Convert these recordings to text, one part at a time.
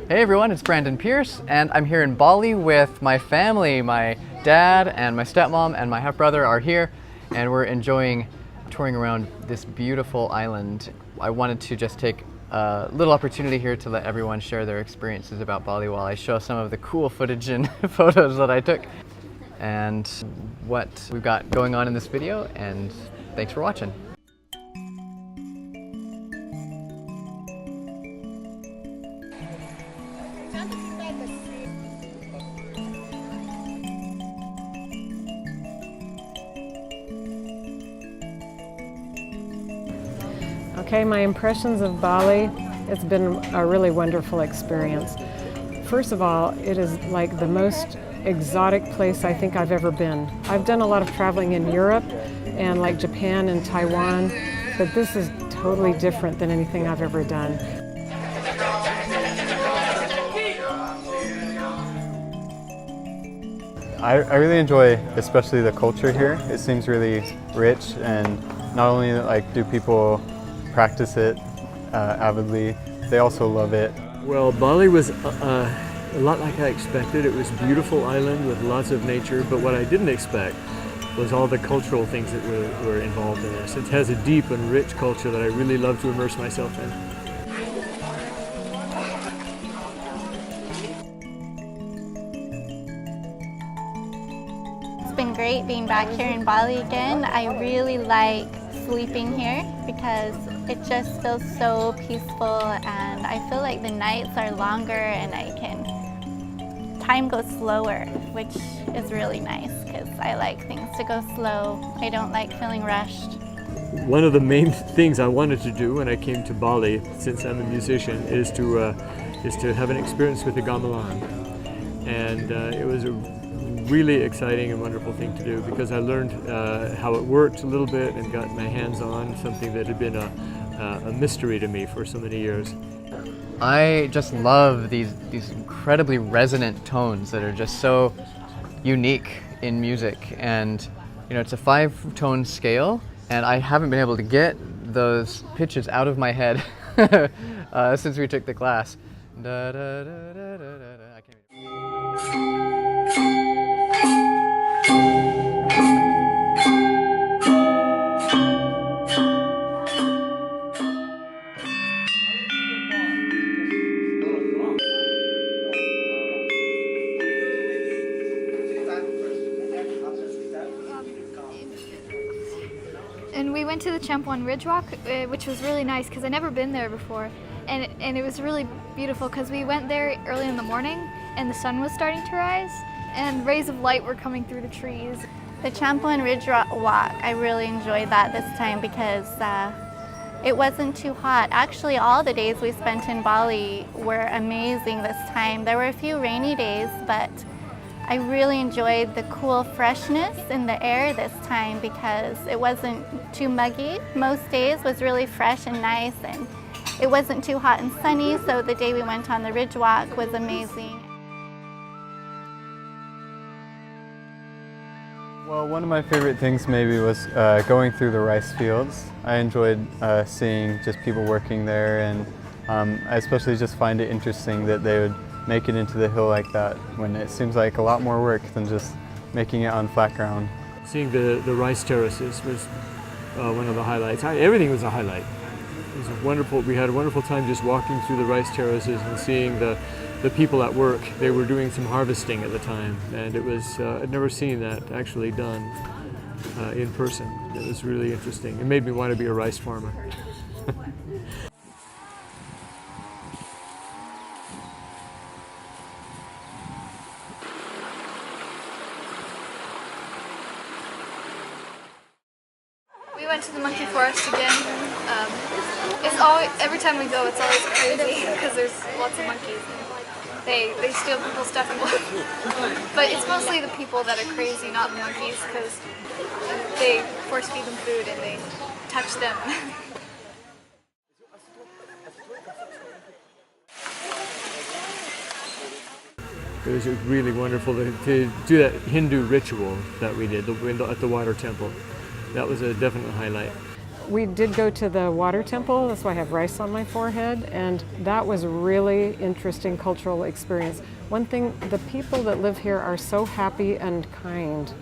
Hey everyone, it's Brandon Pearce, and I'm here in Bali with my family. My dad and my stepmom and my half-brother are here, and we're enjoying touring around this beautiful island. I wanted to just take a little opportunity here to let everyone share their experiences about Bali while I show some of the cool footage and photos that I took and what we've got going on in this video, and thanks for watching. Okay, my impressions of Bali, it's been a really wonderful experience. First of all, it is like the most exotic place I think I've ever been. I've done a lot of traveling in Europe and like Japan and Taiwan, but this is totally different than anything I've ever done. I really enjoy especially the culture here. It seems really rich, and not only do people practice it avidly, they also love it. Well, Bali was a lot like I expected. It was a beautiful island with lots of nature, but what I didn't expect was all the cultural things that were involved in this. It has a deep and rich culture that I really love to immerse myself in. It's been great being back here in Bali again. I really like sleeping here because it just feels so peaceful, and I feel like the nights are longer and time goes slower, which is really nice because I like things to go slow. I don't like feeling rushed. One of the main things I wanted to do when I came to Bali, since I'm a musician, is to have an experience with the gamelan, and it was a really exciting and wonderful thing to do because I learned how it worked a little bit and got my hands on something that had been a mystery to me for so many years. I just love these incredibly resonant tones that are just so unique in music, and it's a 5-tone scale, and I haven't been able to get those pitches out of my head since we took the class. Da, da, da, da, da, da. I can't And we went to the Champuan Ridge Walk, which was really nice because I'd never been there before. And it was really beautiful because we went there early in the morning and the sun was starting to rise and rays of light were coming through the trees. The Champuan Ridge Walk, I really enjoyed that this time because it wasn't too hot. Actually, all the days we spent in Bali were amazing this time. There were a few rainy days, but I really enjoyed the cool freshness in the air this time because it wasn't too muggy. Most days was really fresh and nice, and it wasn't too hot and sunny, so the day we went on the Ridge Walk was amazing. Well, one of my favorite things maybe was going through the rice fields. I enjoyed seeing just people working there, and I especially just find it interesting that they would make it into the hill like that when it seems like a lot more work than just making it on flat ground. Seeing the rice terraces was one of the highlights. Everything was a highlight. It was wonderful. We had a wonderful time just walking through the rice terraces and seeing the people at work. They were doing some harvesting at the time, and it was I'd never seen that actually done in person. It was really interesting. It made me want to be a rice farmer. We went to the monkey forest again. Every time we go, it's always crazy because there's lots of monkeys. They steal people's stuff, but it's mostly the people that are crazy, not the monkeys, because they force feed them food and they touch them. It was really wonderful to do that Hindu ritual that we did at the water temple. That was a definite highlight. we did go to the water temple. That's why I have rice on my forehead, and that was a really interesting cultural experience. One thing, the people that live here are so happy and kind.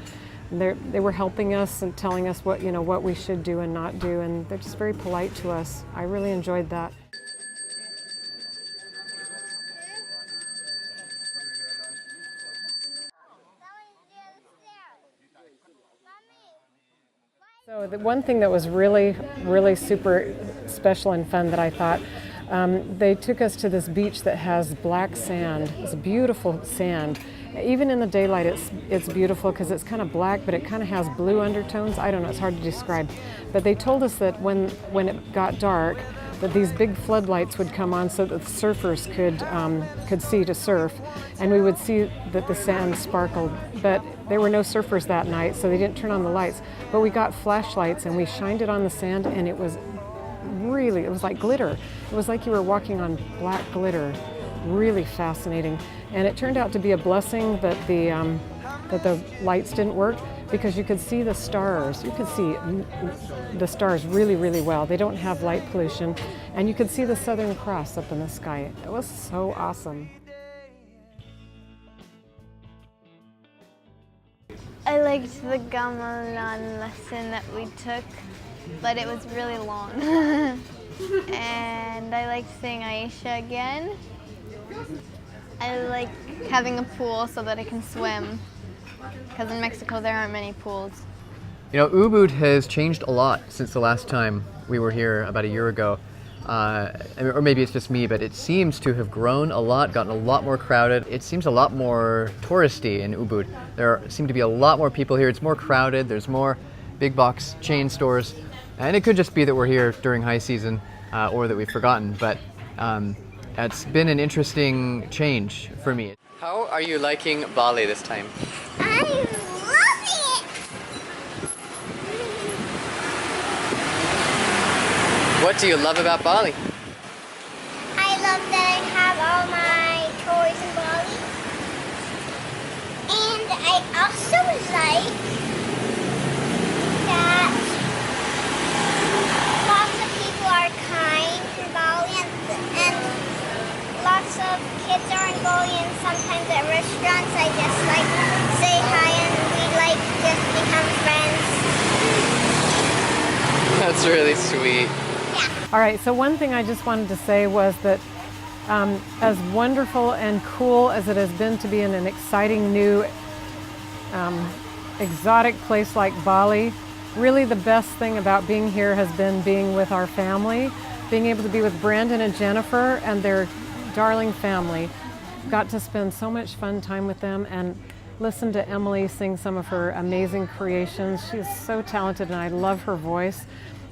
They were helping us and telling us what, what we should do and not do, and they're just very polite to us. I really enjoyed that. So the one thing that was really, really super special and fun that I thought, they took us to this beach that has black sand. It's beautiful sand. Even in the daylight, it's beautiful because it's kind of black, but it kind of has blue undertones. I don't know, it's hard to describe. But they told us that when it got dark, that these big floodlights would come on so that the surfers could see to surf, and we would see that the sand sparkled. But there were no surfers that night, so they didn't turn on the lights. But we got flashlights and we shined it on the sand, and it was like glitter. It was like you were walking on black glitter. Really fascinating. And it turned out to be a blessing that the lights didn't work, because you could see the stars. You could see the stars really, really well. They don't have light pollution. And you could see the Southern Cross up in the sky. It was so awesome. I liked the gamelan lesson that we took, but it was really long. And I liked seeing Aisha again. I like having a pool so that I can swim, because in Mexico there aren't many pools. Ubud has changed a lot since the last time we were here about a year ago. Or maybe it's just me, but it seems to have grown a lot, gotten a lot more crowded. It seems a lot more touristy in Ubud. There seem to be a lot more people here. It's more crowded. There's more big box chain stores. And it could just be that we're here during high season or that we've forgotten. But it's been an interesting change for me. How are you liking Bali this time? I love it! What do you love about Bali? I love that I have all my toys in Bali. And I also like that lots of people are kind in Bali, and lots of kids are in Bali, and sometimes at restaurants I just like say hi and we like just become friends. That's really sweet. All right, so one thing I just wanted to say was that as wonderful and cool as it has been to be in an exciting new exotic place like Bali, really the best thing about being here has been being with our family, being able to be with Brandon and Jennifer and their darling family. Got to spend so much fun time with them and listen to Emily sing some of her amazing creations. She is so talented and I love her voice.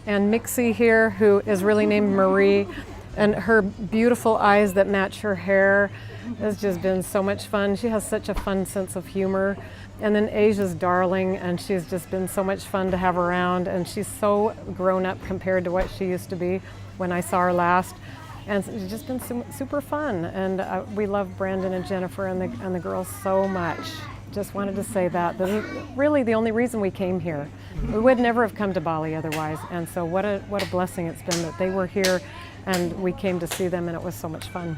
And Mixie here, who is really named Marie, and her beautiful eyes that match her hair. Has just been so much fun. She has such a fun sense of humor. And then Asia's darling, and she's just been so much fun to have around, and she's so grown up compared to what she used to be when I saw her last. And it's just been super fun, and we love Brandon and Jennifer and the girls so much. Just wanted to say that. This is really the only reason we came here. We would never have come to Bali otherwise, and so what a blessing it's been that they were here and we came to see them, and it was so much fun.